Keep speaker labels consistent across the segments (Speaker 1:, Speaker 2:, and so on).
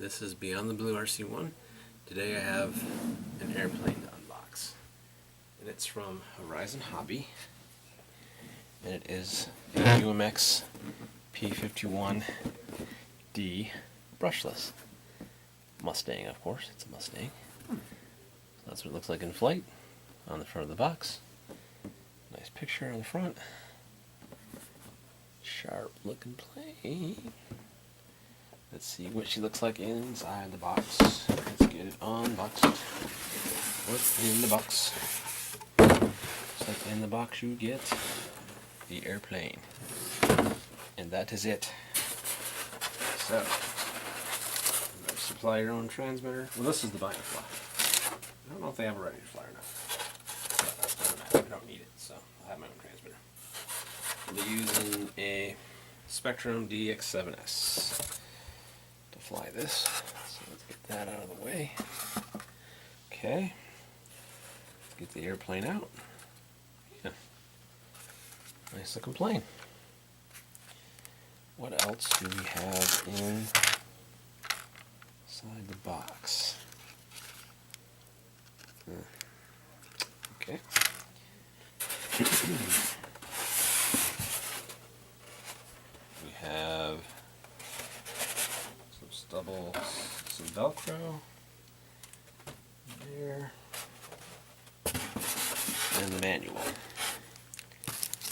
Speaker 1: this is Beyond the Blue RC1. Today I have an airplane to unbox. And it's from Horizon Hobby. And it is a UMX P-51D brushless. Mustang, of course, it's a Mustang. So that's what it looks like in flight on the front of the box. Nice picture on the front. Sharp looking plane. Let's see what she looks like inside the box. Let's get it unboxed. What's in the box? Looks like in the box you get the airplane. And that is it. So, supply your own transmitter. Well, this is the bind fly. I don't know if they have a ready to fly or not. But I don't need it, so I'll have my own transmitter. I'll be using a Spectrum DX7S to fly this. So let's get that out of the way. Okay. Let's get the airplane out. Yeah. Nice looking plane. What else do we have inside the box? Okay. We have some Velcro there, and the manual.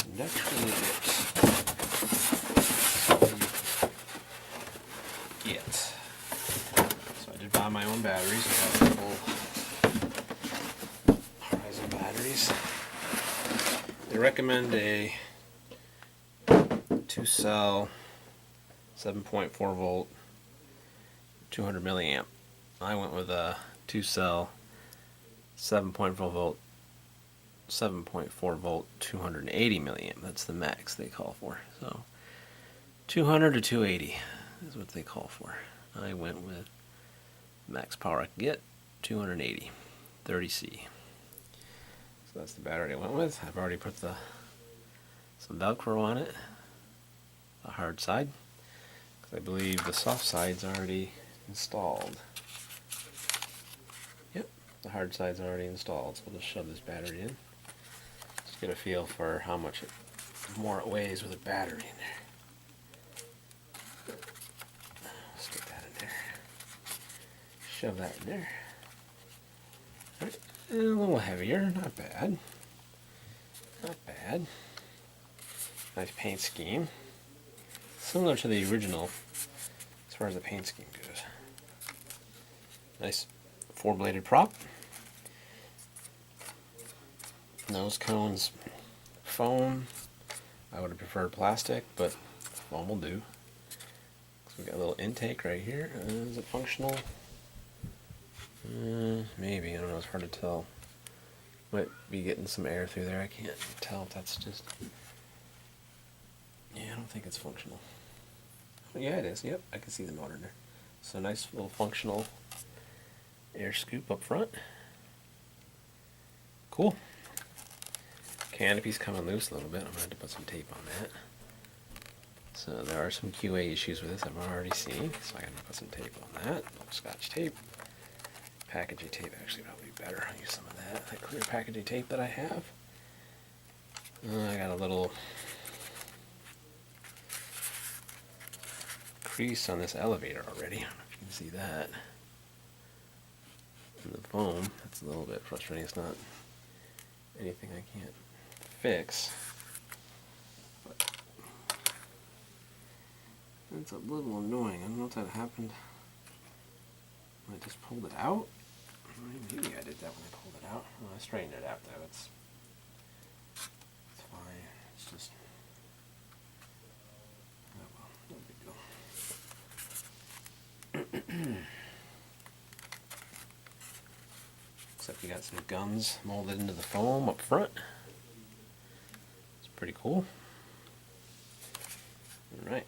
Speaker 1: And that's really it. So I did buy my own batteries. I have full Horizon batteries. They recommend a 2-cell 7.4 volt 200 milliamp. I went with a 2-cell 7.4 volt 280 milliamp. That's the max they call for. So 200 to 280 is what they call for. I went with max power I can get, 280 30C. So that's the battery I went with. I've already put some Velcro on it, the hard side, because I believe the soft side's already installed. Yep, the hard side's already installed, so we'll just shove this battery in. Just get a feel for how much more it weighs with a battery in there. Let's get that in there. Shove that in there. All right. And a little heavier, not bad. Not bad. Nice paint scheme. Similar to the original as far as the paint scheme goes. Nice 4-bladed prop. Nose cones foam. I would have preferred plastic, but foam will do. So we got a little intake right here. Is it functional? Maybe, I don't know, it's hard to tell. Might be getting some air through there, I can't tell if that's just... Yeah, I don't think it's functional. Oh, yeah, it is, yep, I can see the motor there. So nice little functional air scoop up front. Cool. Canopy's coming loose a little bit, I'm going to have to put some tape on that. So there are some QA issues with this I've already seen, so I got to put some tape on that. Scotch tape. Packaging tape actually probably better. I'll use some of that clear packaging tape that I have. I got a little crease on this elevator already. I don't know if you can see that. And the foam, that's a little bit frustrating. It's not anything I can't fix. But it's a little annoying. I don't know if that happened when I just pulled it out. Maybe I did that when I pulled it out. Oh, I straightened it out though. It's fine. It's just... Oh well, no big deal. Looks like we got some guns molded into the foam up front. It's pretty cool. Alright.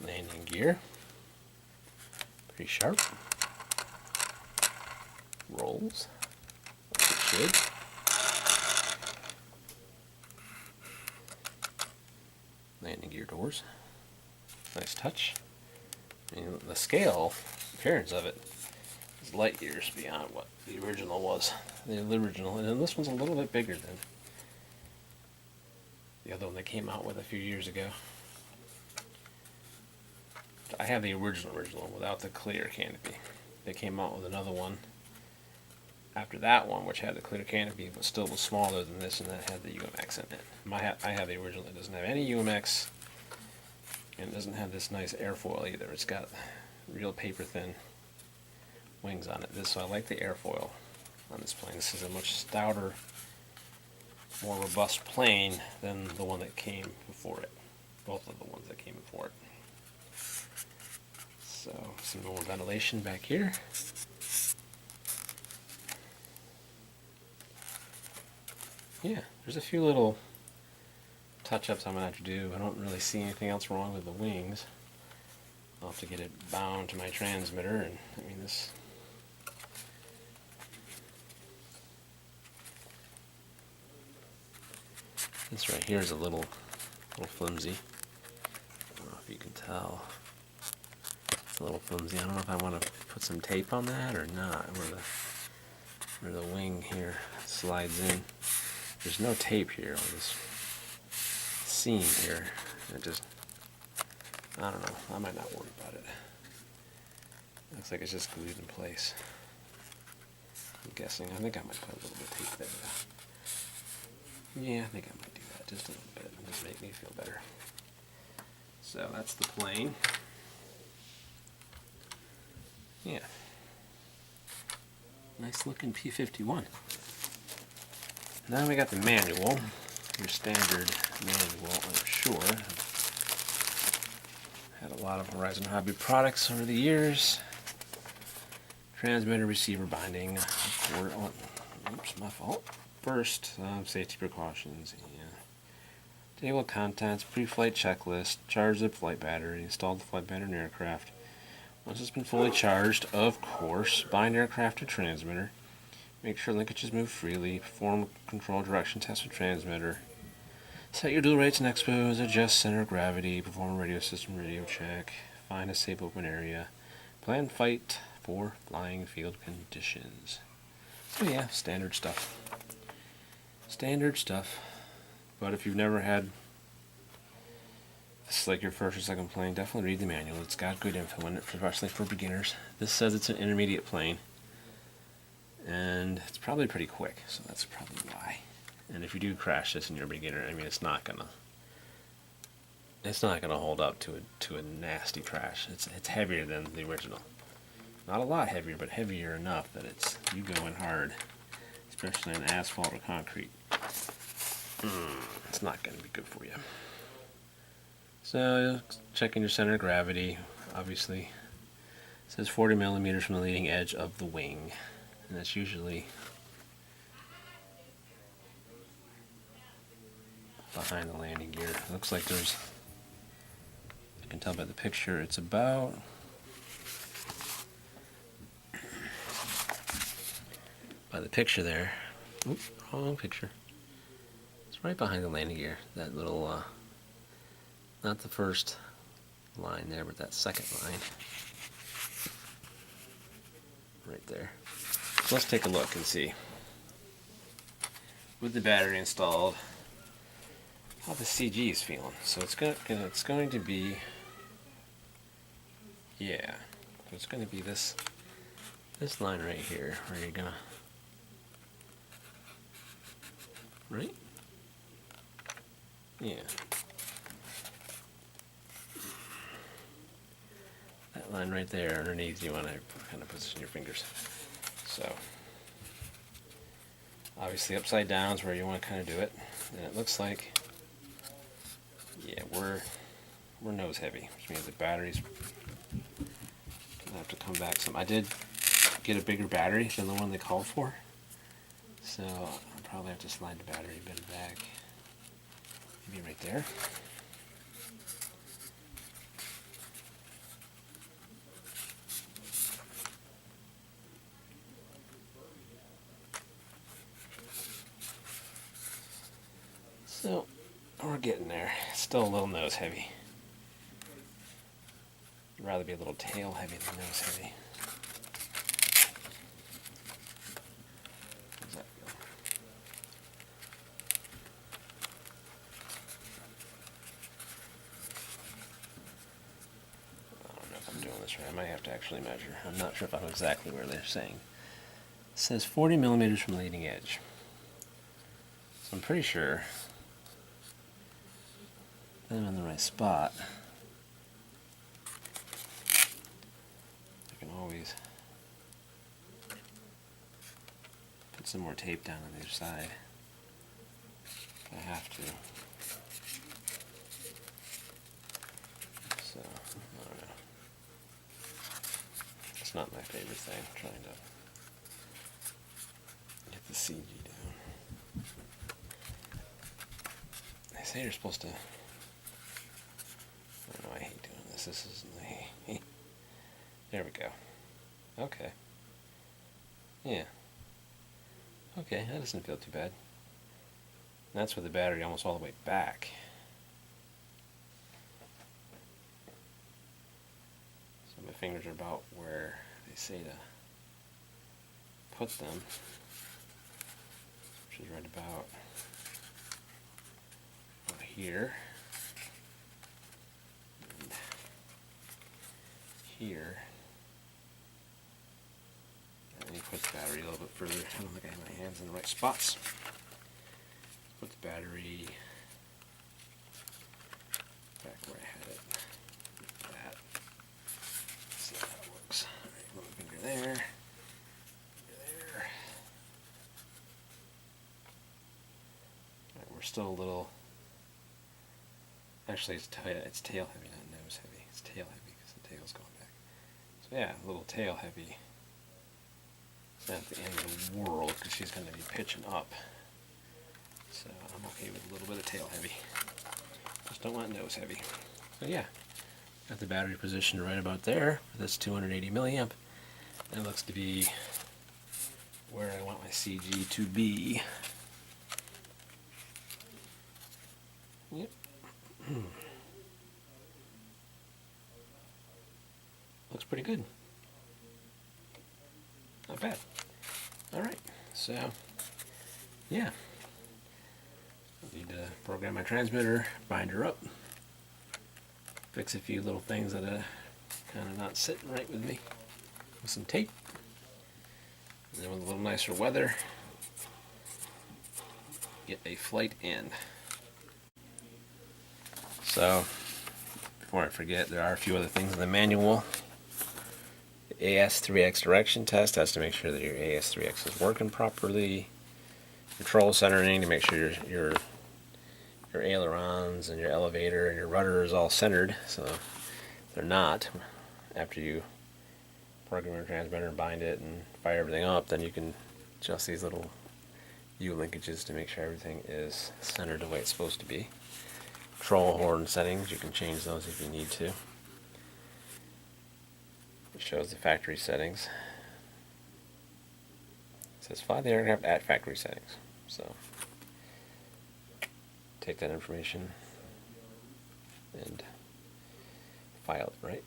Speaker 1: Landing gear. Pretty sharp. Rolls, like it should. Landing gear doors. Nice touch. I mean, the scale, appearance of it, is light years beyond what the original was. The original, and then this one's a little bit bigger than the other one they came out with a few years ago. I have the original without the clear canopy. They came out with another one after that one, which had the clear canopy, but still was smaller than this, and that had the UMX in it. I have the original. It doesn't have any UMX, and it doesn't have this nice airfoil either. It's got real paper thin wings on it. So I like the airfoil on this plane. This is a much stouter, more robust plane than the one that came before it. Both of the ones that came before it. So some more ventilation back here. Yeah, there's a few little touch-ups I'm going to have to do. I don't really see anything else wrong with the wings. I'll have to get it bound to my transmitter, and I mean this right here is a little flimsy. I don't know if you can tell. It's a little flimsy. I don't know if I want to put some tape on that or not, where the wing here slides in. There's no tape here on this seam here. I don't know. I might not worry about it. Looks like it's just glued in place. I'm guessing. I think I might put a little bit of tape there. Yeah, I think I might do that just a little bit. Just make me feel better. So that's the plane. Yeah. Nice looking P-51. Now we got the manual. Your standard manual, I'm sure. Had a lot of Horizon Hobby products over the years. Transmitter receiver binding. Oops, my fault. First, safety precautions. Yeah. Table of contents, pre-flight checklist, charge the flight battery, install the flight battery in aircraft. Once it's been fully charged, of course, bind aircraft to transmitter. Make sure linkages move freely. Perform control direction test with transmitter. Set your dual rates and expos. Adjust center of gravity. Perform a radio system radio check. Find a safe open area. Plan flight for flying field conditions. So yeah, standard stuff. Standard stuff. But if you've never had this is like your first or second plane, definitely read the manual. It's got good info in it, especially for beginners. This says it's an intermediate plane. And it's probably pretty quick, so that's probably why. And if you do crash this and you're a beginner, I mean, it's not gonna hold up to a nasty crash. It's heavier than the original. Not a lot heavier, but heavier enough that you go in hard, especially on asphalt or concrete. It's not gonna be good for you. So checking your center of gravity, obviously. It says 40 millimeters from the leading edge of the wing. And that's usually behind the landing gear. It looks like there's, you can tell by the picture, it's about by the picture there. Oops, wrong picture. It's right behind the landing gear. That little, not the first line there, but that second line. Right there. So let's take a look and see, with the battery installed, how the CG is feeling. So it's going to be, yeah, it's going to be this line right here, where you're gonna, right? Yeah. That line right there underneath, you want to kind of position your fingers. So, obviously upside down is where you want to kind of do it. And it looks like, yeah, we're nose heavy, which means the battery's gonna have to come back some. I did get a bigger battery than the one they called for, so I'll probably have to slide the battery a bit back. Maybe right there. So, we're getting there. Still a little nose heavy. I'd rather be a little tail heavy than nose heavy. How's that feel? I don't know if I'm doing this right. I might have to actually measure. I'm not sure if I'm exactly where they're saying. It says 40 millimeters from leading edge. So I'm pretty sure I'm in the right spot. I can always put some more tape down on the other side if I have to. So, I don't know. It's not my favorite thing, trying to get the CG down. They say you're supposed to... I don't know, I hate doing this. This is... There we go. Okay. Yeah. Okay, that doesn't feel too bad. And that's with the battery almost all the way back. So my fingers are about where they say to put them, which is right about here. And here. And you put the battery a little bit further. I don't think I have my hands in the right spots. Put the battery back where I had it. Like that. Let's see how that works. Alright, one finger there. Finger there. Alright, we're still a little... Actually, it's tail heavy, not nose heavy. It's tail heavy because the tail's going back. So yeah, a little tail heavy. It's not the end of the world because she's going to be pitching up. So I'm okay with a little bit of tail heavy. Just don't want nose heavy. So yeah, got the battery positioned right about there for this 280 milliamp. That looks to be where I want my CG to be. Yep. Looks pretty good. Not bad. Alright, so yeah. I need to program my transmitter, bind her up, fix a few little things that are kind of not sitting right with me with some tape. And then with a little nicer weather, get a Flite in. So, before I forget, there are a few other things in the manual. The AS3X direction test has to make sure that your AS3X is working properly. Control centering to make sure your ailerons and your elevator and your rudder is all centered. So if they're not, after you program your transmitter and bind it and fire everything up, then you can adjust these little U linkages to make sure everything is centered the way it's supposed to be. Control horn settings, you can change those if you need to. It shows the factory settings. It says fly the aircraft at factory settings. So take that information and file it right.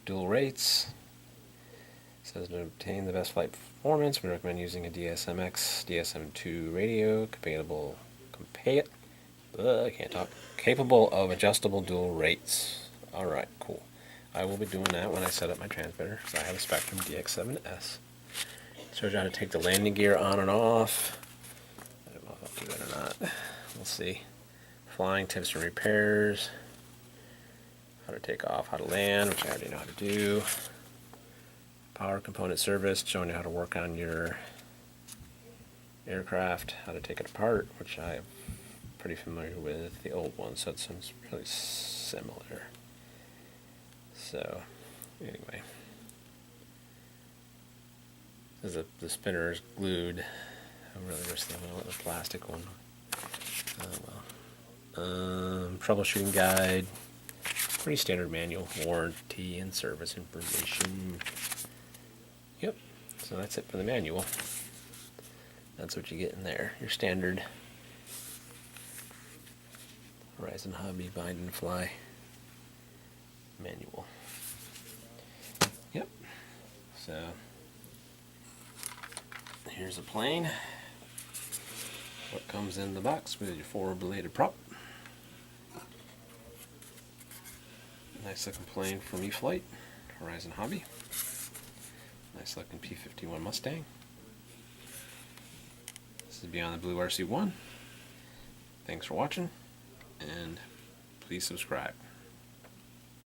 Speaker 1: Dual rates. It says to obtain the best flight performance, we recommend using a DSMX DSM2 radio capable of adjustable dual rates. Alright, cool. I will be doing that when I set up my transmitter, because I have a Spectrum DX7S. Shows you how to take the landing gear on and off. I don't know if I'll do that or not. We'll see. Flying tips and repairs. How to take off, how to land, which I already know how to do. Power component service, showing you how to work on your aircraft, how to take it apart, which I'm pretty familiar with the old one, so it sounds really similar. So, anyway. As the spinner is glued, I really wish they went with a plastic one. Troubleshooting guide, pretty standard manual, warranty and service information. Yep, so that's it for the manual. That's what you get in there, your standard Horizon Hobby bind and fly manual. Yep. So here's a plane. What comes in the box with your four-bladed prop. Nice looking plane from E-Flite, Horizon Hobby. Nice looking P-51 Mustang. This is Beyond the Blue RC1. Thanks for watching, and please subscribe.